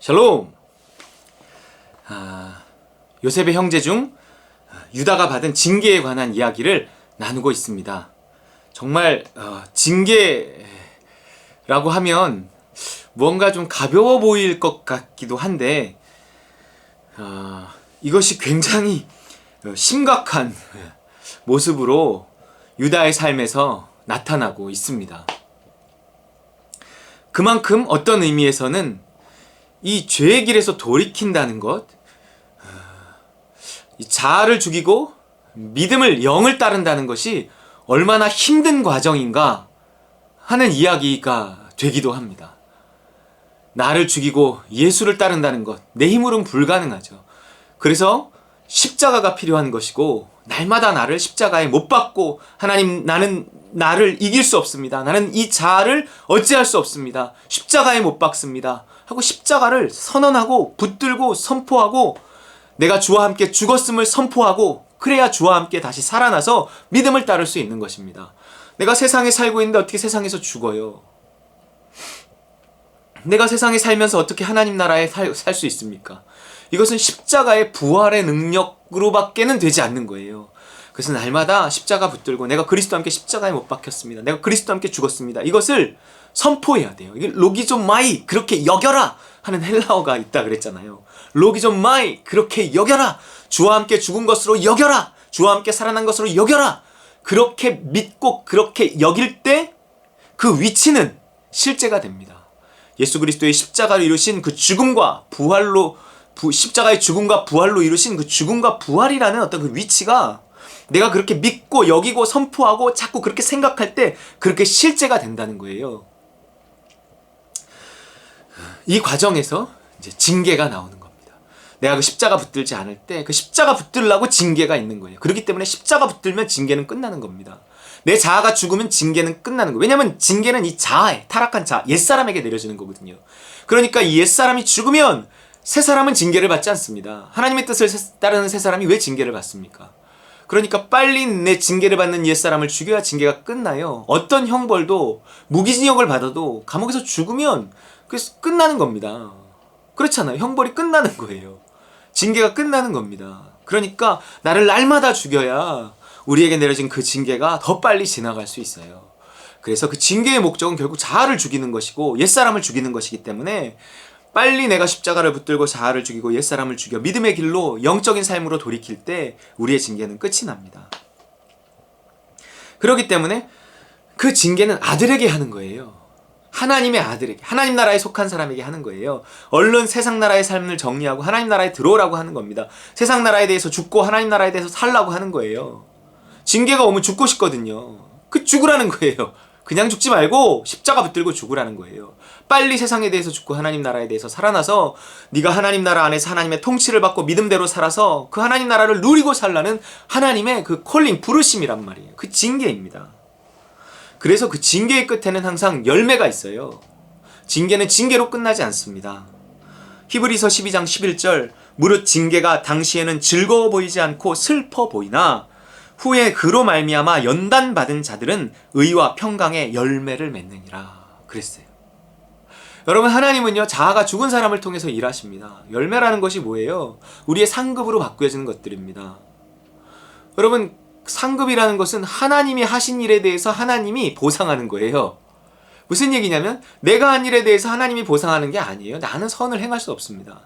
샬롬! 요셉의 형제 중 유다가 받은 징계에 관한 이야기를 나누고 있습니다. 정말 징계라고 하면 무언가 좀 가벼워 보일 것 같기도 한데 이것이 굉장히 심각한 모습으로 유다의 삶에서 나타나고 있습니다. 그만큼 어떤 의미에서는 이 죄의 길에서 돌이킨다는 것, 이 자아를 죽이고 믿음을 영을 따른다는 것이 얼마나 힘든 과정인가 하는 이야기가 되기도 합니다. 나를 죽이고 예수를 따른다는 것, 내 힘으로는 불가능하죠. 그래서 십자가가 필요한 것이고 날마다 나를 십자가에 못 박고 하나님, 나는 나를 이길 수 없습니다. 나는 이 자아를 어찌할 수 없습니다. 십자가에 못 박습니다. 하고 십자가를 선언하고 붙들고 선포하고 내가 주와 함께 죽었음을 선포하고 그래야 주와 함께 다시 살아나서 믿음을 따를 수 있는 것입니다. 내가 세상에 살고 있는데 어떻게 세상에서 죽어요? 내가 세상에 살면서 어떻게 하나님 나라에 살 수 있습니까? 이것은 십자가의 부활의 능력으로밖에는 되지 않는 거예요. 그래서 날마다 십자가 붙들고 내가 그리스도와 함께 십자가에 못 박혔습니다. 내가 그리스도와 함께 죽었습니다. 이것을 선포해야 돼요. 이게 로기존마이, 그렇게 여겨라 하는 헬라어가 있다 그랬잖아요. 로기존마이, 그렇게 여겨라. 주와 함께 죽은 것으로 여겨라. 주와 함께 살아난 것으로 여겨라. 그렇게 믿고 그렇게 여길 때 그 위치는 실제가 됩니다. 예수 그리스도의 십자가로 이루신 그 죽음과 부활로 십자가의 죽음과 부활로 이루신 그 죽음과 부활이라는 어떤 그 위치가 내가 그렇게 믿고 여기고 선포하고 자꾸 그렇게 생각할 때 그렇게 실제가 된다는 거예요. 이 과정에서 이제 징계가 나오는 겁니다. 내가 그 십자가 붙들지 않을 때 그 십자가 붙들라고 징계가 있는 거예요. 그렇기 때문에 십자가 붙들면 징계는 끝나는 겁니다. 내 자아가 죽으면 징계는 끝나는 거예요. 왜냐하면 징계는 이 자아에, 타락한 자아, 옛사람에게 내려지는 거거든요. 그러니까 이 옛사람이 죽으면 새 사람은 징계를 받지 않습니다. 하나님의 뜻을 따르는 새 사람이 왜 징계를 받습니까? 그러니까 빨리 내 징계를 받는 옛사람을 죽여야 징계가 끝나요. 어떤 형벌도 무기징역을 받아도 감옥에서 죽으면 그래서 끝나는 겁니다. 그렇잖아요. 형벌이 끝나는 거예요. 징계가 끝나는 겁니다. 그러니까 나를 날마다 죽여야 우리에게 내려진 그 징계가 더 빨리 지나갈 수 있어요. 그래서 그 징계의 목적은 결국 자아를 죽이는 것이고 옛사람을 죽이는 것이기 때문에 빨리 내가 십자가를 붙들고 자아를 죽이고 옛사람을 죽여 믿음의 길로 영적인 삶으로 돌이킬 때 우리의 징계는 끝이 납니다. 그렇기 때문에 그 징계는 아들에게 하는 거예요. 하나님의 아들에게, 하나님 나라에 속한 사람에게 하는 거예요. 얼른 세상 나라의 삶을 정리하고 하나님 나라에 들어오라고 하는 겁니다. 세상 나라에 대해서 죽고 하나님 나라에 대해서 살라고 하는 거예요. 징계가 오면 죽고 싶거든요. 그 죽으라는 거예요. 그냥 죽지 말고 십자가 붙들고 죽으라는 거예요. 빨리 세상에 대해서 죽고 하나님 나라에 대해서 살아나서 네가 하나님 나라 안에서 하나님의 통치를 받고 믿음대로 살아서 그 하나님 나라를 누리고 살라는 하나님의 그 콜링, 부르심이란 말이에요. 그 징계입니다. 그래서 그 징계의 끝에는 항상 열매가 있어요. 징계는 징계로 끝나지 않습니다. 히브리서 12장 11절 무릇 징계가 당시에는 즐거워 보이지 않고 슬퍼 보이나 후에 그로 말미암아 연단받은 자들은 의와 평강의 열매를 맺느니라 그랬어요. 여러분, 하나님은요 자아가 죽은 사람을 통해서 일하십니다. 열매라는 것이 뭐예요? 우리의 상급으로 바꾸어지는 것들입니다. 여러분, 상급이라는 것은 하나님이 하신 일에 대해서 하나님이 보상하는 거예요. 무슨 얘기냐면 내가 한 일에 대해서 하나님이 보상하는 게 아니에요. 나는 선을 행할 수 없습니다.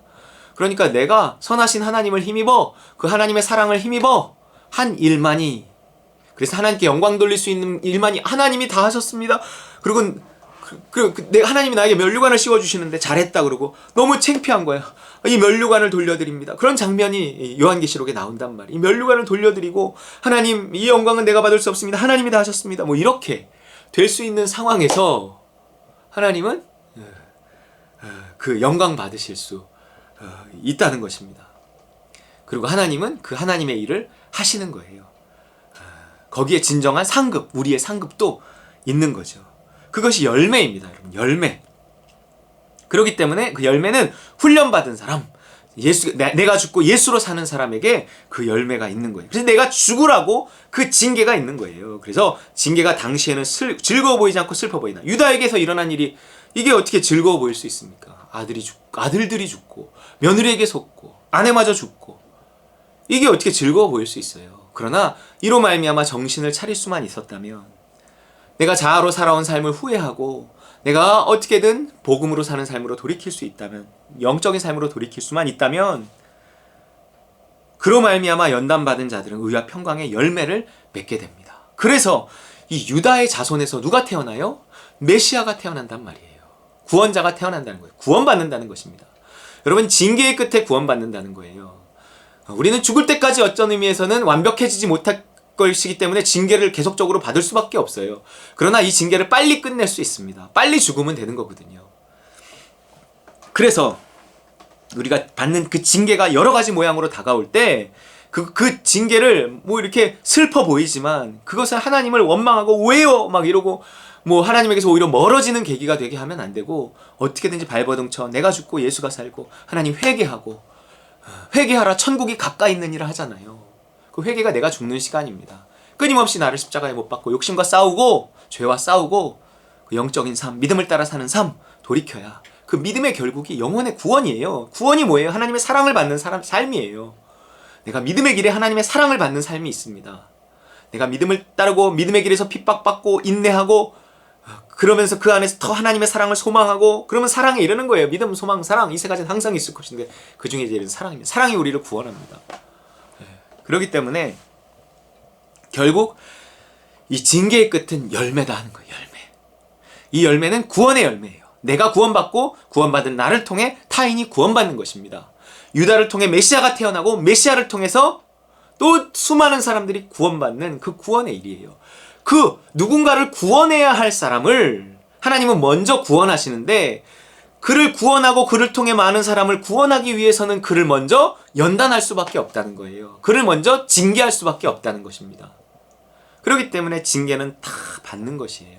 그러니까 내가 선하신 하나님을 힘입어 그 하나님의 사랑을 힘입어 한 일만이, 그래서 하나님께 영광 돌릴 수 있는 일만이 하나님이 다 하셨습니다. 그리고 하나님이 나에게 면류관을 씌워주시는데 잘했다 그러고 너무 창피한 거야. 이 면류관을 돌려드립니다. 그런 장면이 요한계시록에 나온단 말이에요. 이 면류관을 돌려드리고 하나님, 이 영광은 내가 받을 수 없습니다. 하나님이 다 하셨습니다. 뭐 이렇게 될 수 있는 상황에서 하나님은 그 영광 받으실 수 있다는 것입니다. 그리고 하나님은 그 하나님의 일을 하시는 거예요. 거기에 진정한 상급, 우리의 상급도 있는 거죠. 그것이 열매입니다, 여러분. 열매. 그렇기 때문에 그 열매는 훈련받은 사람, 내가 죽고 예수로 사는 사람에게 그 열매가 있는 거예요. 그래서 내가 죽으라고 그 징계가 있는 거예요. 그래서 징계가 당시에는 즐거워 보이지 않고 슬퍼 보이나. 유다에게서 일어난 일이 이게 어떻게 즐거워 보일 수 있습니까? 아들들이 죽고 며느리에게 속고 아내마저 죽고 이게 어떻게 즐거워 보일 수 있어요. 그러나 이로 말미암아 정신을 차릴 수만 있었다면, 내가 자아로 살아온 삶을 후회하고 내가 어떻게든 복음으로 사는 삶으로 돌이킬 수 있다면, 영적인 삶으로 돌이킬 수만 있다면, 그로 말미암아 연단받은 자들은 의와 평강의 열매를 맺게 됩니다. 그래서 이 유다의 자손에서 누가 태어나요? 메시아가 태어난단 말이에요. 구원자가 태어난다는 거예요. 구원받는다는 것입니다. 여러분, 징계의 끝에 구원받는다는 거예요. 우리는 죽을 때까지 어떤 의미에서는 완벽해지지 못할 것이기 때문에 징계를 계속적으로 받을 수밖에 없어요. 그러나 이 징계를 빨리 끝낼 수 있습니다. 빨리 죽으면 되는 거거든요. 그래서 우리가 받는 그 징계가 여러 가지 모양으로 다가올 때 그 징계를 뭐 이렇게 슬퍼 보이지만 그것은 하나님을 원망하고 왜요? 막 이러고 뭐 하나님에게서 오히려 멀어지는 계기가 되게 하면 안 되고, 어떻게든지 발버둥쳐 내가 죽고 예수가 살고 하나님 회개하고, 회개하라 천국이 가까이 있느니라 하잖아요. 그 회개가 내가 죽는 시간입니다. 끊임없이 나를 십자가에 못 박고 욕심과 싸우고 죄와 싸우고 그 영적인 삶, 믿음을 따라 사는 삶 돌이켜야 그 믿음의 결국이 영혼의 구원이에요. 구원이 뭐예요? 하나님의 사랑을 받는 삶이에요. 내가 믿음의 길에 하나님의 사랑을 받는 삶이 있습니다. 내가 믿음을 따르고 믿음의 길에서 핍박받고 인내하고 그러면서 그 안에서 더 하나님의 사랑을 소망하고, 그러면 사랑에 이르는 거예요. 믿음, 소망, 사랑, 이 세 가지는 항상 있을 것인데 그 중에 이제 사랑입니다. 사랑이 우리를 구원합니다. 그렇기 때문에 결국 이 징계의 끝은 열매다 하는 거예요. 열매. 이 열매는 구원의 열매예요. 내가 구원받고 구원받은 나를 통해 타인이 구원받는 것입니다. 유다를 통해 메시아가 태어나고 메시아를 통해서 또 수많은 사람들이 구원받는 그 구원의 일이에요. 그 누군가를 구원해야 할 사람을 하나님은 먼저 구원하시는데, 그를 구원하고 그를 통해 많은 사람을 구원하기 위해서는 그를 먼저 연단할 수밖에 없다는 거예요. 그를 먼저 징계할 수밖에 없다는 것입니다. 그렇기 때문에 징계는 다 받는 것이에요.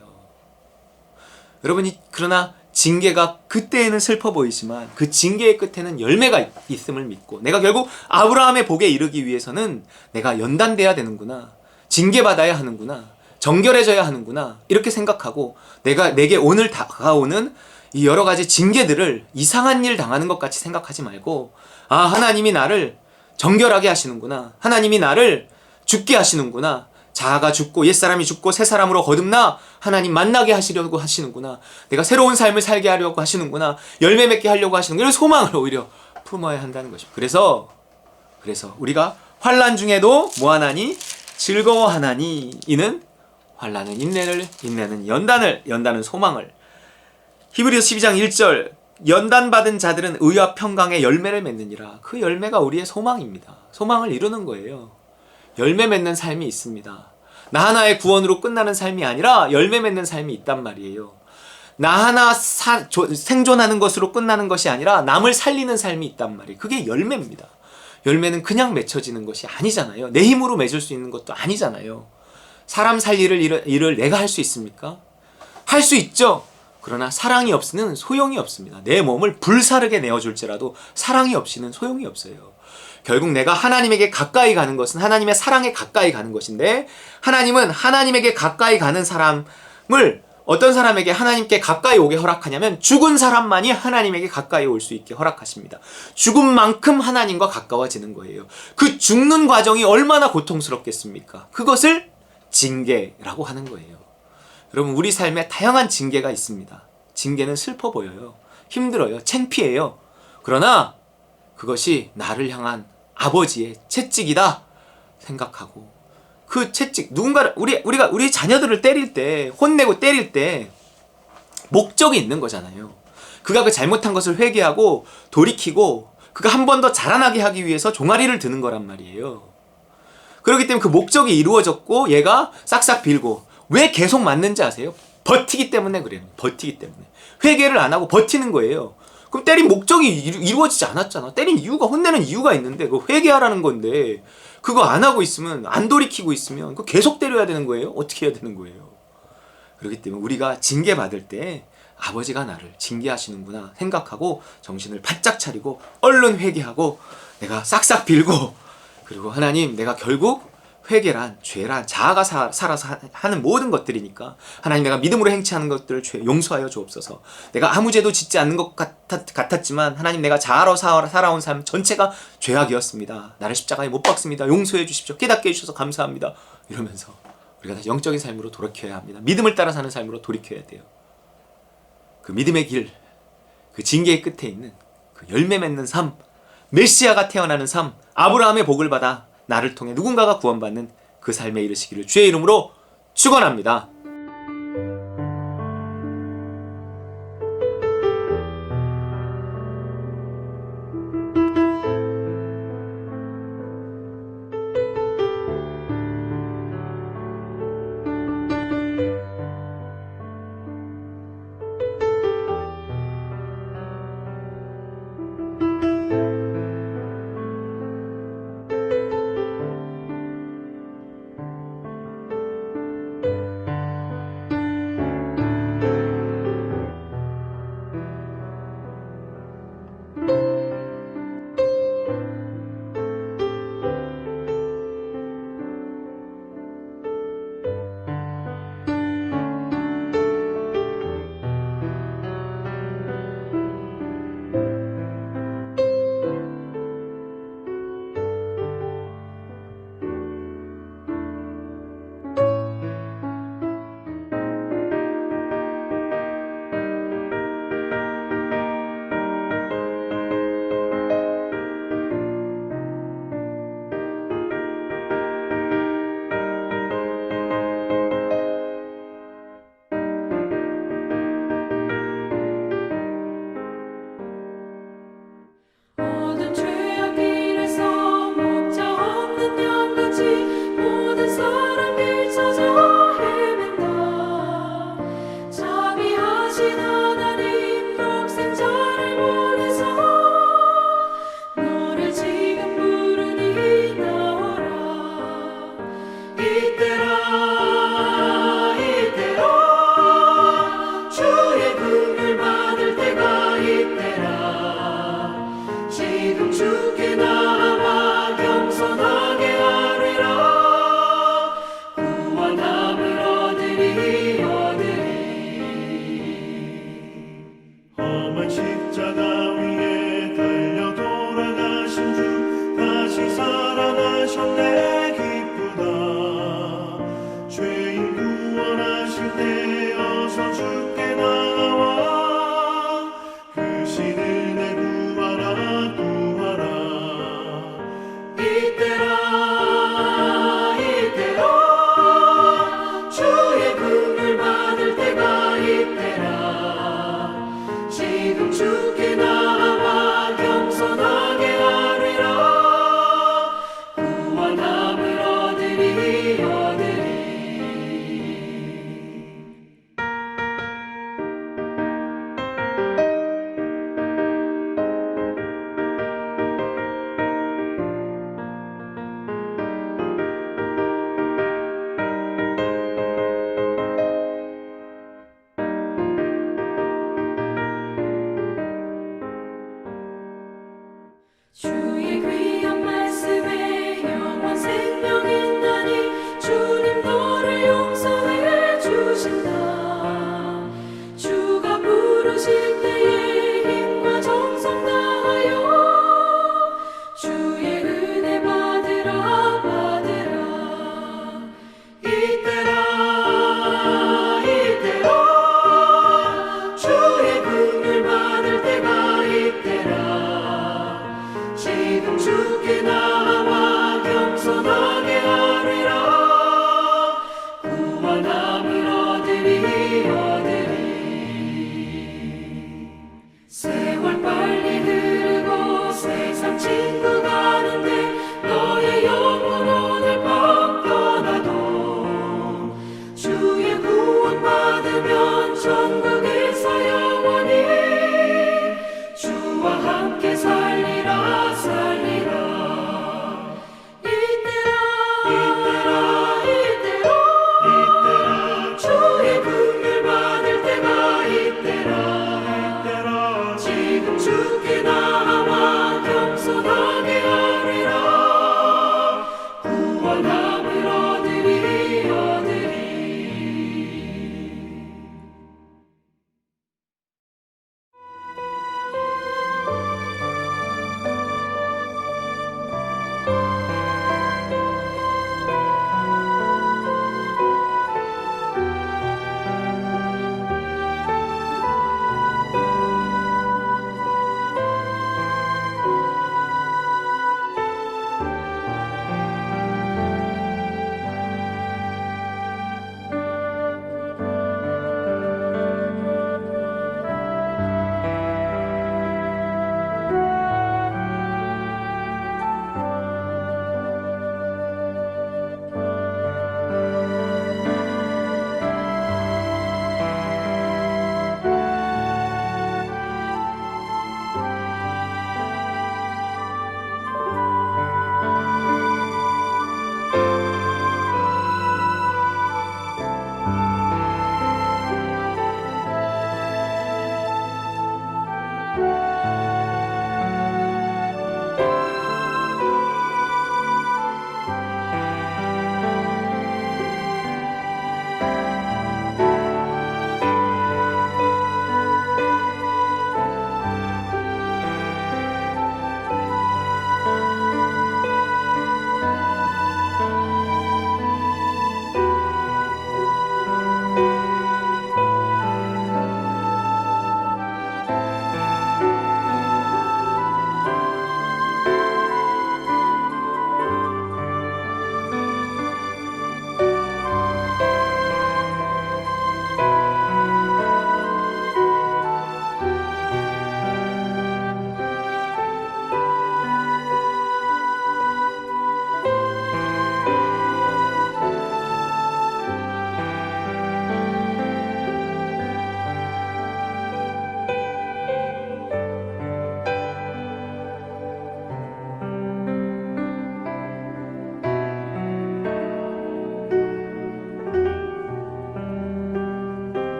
여러분이 그러나 징계가 그때에는 슬퍼 보이지만 그 징계의 끝에는 열매가 있음을 믿고, 내가 결국 아브라함의 복에 이르기 위해서는 내가 연단돼야 되는구나, 징계받아야 하는구나, 정결해져야 하는구나, 이렇게 생각하고 내게 오늘 다가오는 이 여러 가지 징계들을 이상한 일 당하는 것 같이 생각하지 말고, 아, 하나님이 나를 정결하게 하시는구나, 하나님이 나를 죽게 하시는구나, 자아가 죽고 옛사람이 죽고 새 사람으로 거듭나 하나님 만나게 하시려고 하시는구나, 내가 새로운 삶을 살게 하려고 하시는구나, 열매 맺게 하려고 하시는구나, 이런 소망을 오히려 품어야 한다는 것입니다. 그래서 우리가 환난 중에도 뭐하나니? 즐거워하나니. 이는 환난은 인내를, 인내는 연단을, 연단은 소망을. 히브리서 12장 1절, 연단받은 자들은 의와 평강의 열매를 맺느니라. 그 열매가 우리의 소망입니다. 소망을 이루는 거예요. 열매 맺는 삶이 있습니다. 나 하나의 구원으로 끝나는 삶이 아니라 열매 맺는 삶이 있단 말이에요. 나 하나 생존하는 것으로 끝나는 것이 아니라 남을 살리는 삶이 있단 말이에요. 그게 열매입니다. 열매는 그냥 맺혀지는 것이 아니잖아요. 내 힘으로 맺을 수 있는 것도 아니잖아요. 사람 살릴 일을 내가 할 수 있습니까? 할 수 있죠. 그러나 사랑이 없이는 소용이 없습니다. 내 몸을 불사르게 내어줄지라도 사랑이 없이는 소용이 없어요. 결국 내가 하나님에게 가까이 가는 것은 하나님의 사랑에 가까이 가는 것인데, 하나님은 하나님에게 가까이 가는 사람을, 어떤 사람에게 하나님께 가까이 오게 허락하냐면 죽은 사람만이 하나님에게 가까이 올 수 있게 허락하십니다. 죽은 만큼 하나님과 가까워지는 거예요. 그 죽는 과정이 얼마나 고통스럽겠습니까? 그것을 징계라고 하는 거예요. 여러분, 우리 삶에 다양한 징계가 있습니다. 징계는 슬퍼 보여요. 힘들어요. 창피해요. 그러나 그것이 나를 향한 아버지의 채찍이다 생각하고, 그 채찍, 누군가를, 우리 자녀들을 때릴 때, 혼내고 때릴 때 목적이 있는 거잖아요. 그가 그 잘못한 것을 회개하고 돌이키고 그가 한 번 더 자라나게 하기 위해서 종아리를 드는 거란 말이에요. 그렇기 때문에 그 목적이 이루어졌고 얘가 싹싹 빌고, 왜 계속 맞는지 아세요? 버티기 때문에 그래요. 버티기 때문에. 회개를 안 하고 버티는 거예요. 그럼 때린 목적이 이루어지지 않았잖아. 때린 이유가, 혼내는 이유가 있는데 그거 회개하라는 건데 그거 안 하고 있으면, 안 돌이키고 있으면 그거 계속 때려야 되는 거예요? 어떻게 해야 되는 거예요? 그렇기 때문에 우리가 징계받을 때 아버지가 나를 징계하시는구나 생각하고 정신을 바짝 차리고 얼른 회개하고 내가 싹싹 빌고, 그리고 하나님, 내가 결국 회개란, 죄란, 자아가 살아서 하는 모든 것들이니까 하나님, 내가 믿음으로 행치하는 것들을 용서하여 주옵소서. 내가 아무 죄도 짓지 않는 것 같았지만 하나님, 내가 자아로 살아온 삶 전체가 죄악이었습니다. 나를 십자가에 못 박습니다. 용서해 주십시오. 깨닫게 해주셔서 감사합니다. 이러면서 우리가 다시 영적인 삶으로 돌이켜야 합니다. 믿음을 따라 사는 삶으로 돌이켜야 돼요. 그 믿음의 길, 그 징계의 끝에 있는 그 열매 맺는 삶, 메시아가 태어나는 삶, 아브라함의 복을 받아 나를 통해 누군가가 구원받는 그 삶에 이르시기를 주의 이름으로 축원합니다.